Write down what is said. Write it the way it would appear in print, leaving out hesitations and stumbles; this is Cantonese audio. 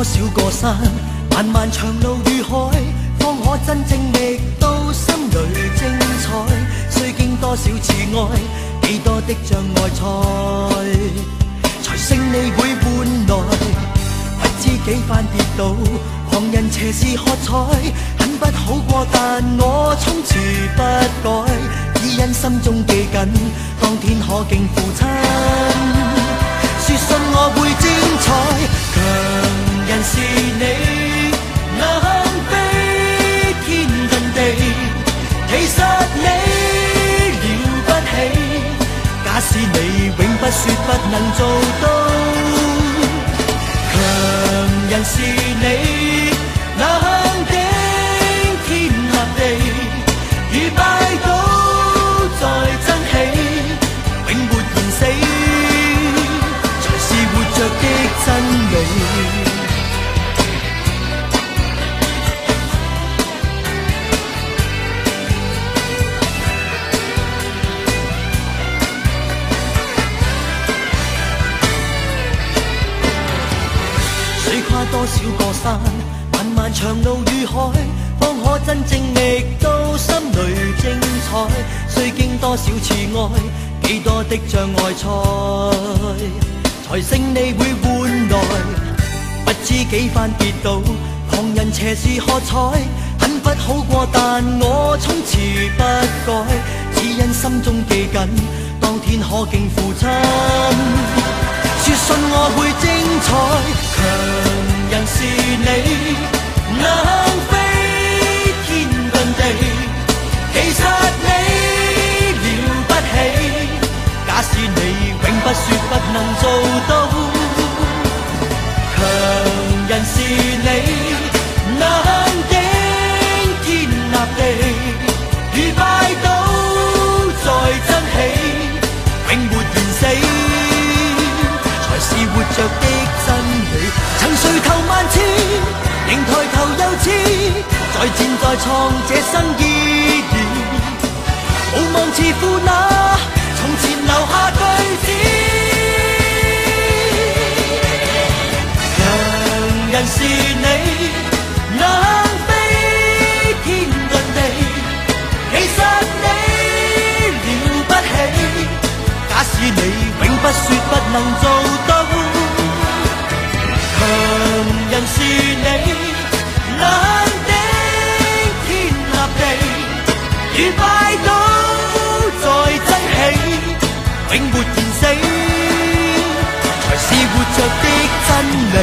多少個山，漫漫長路與海，方可真正覓到心裏精彩。須經多少次愛，幾多的障礙才勝利會換來。不知幾番跌倒，旁人斜視喝彩，很不好過，但我從此不改，只因心中記緊，當天可敬父親。說信我會精彩，強人是你，能飛天遁地，其實你了不起，假使你永不說不能做到。強人是你，能頂天立地，如拜倒再爭起，永沒言死，活着的真理。水跨多少個山，漫漫長路與海，方可真正覓到心裏精彩。須經多少次愛，幾多的障礙才勝利會換來。不知幾番跌倒，旁人斜視喝彩，很不好過，但我從此不改，只因心中記緊，當天可敬父親。說信我會精彩，強人是你，能飛天遁地，其實你了不起，假使你永不說不能做到。強人是你，能頂天立地，如拜倒再爭起，永沒言死，才是活着的真理。曾垂頭萬次，仍抬頭又似，再戰再創這生意義，無望似負那從前留下句子。強人是你，能飛天遁地，其實你了不起，假使你永不說不能做到。強人是你，能頂天立地，如拜倒再爭起，永沒言死，才是活着的真理。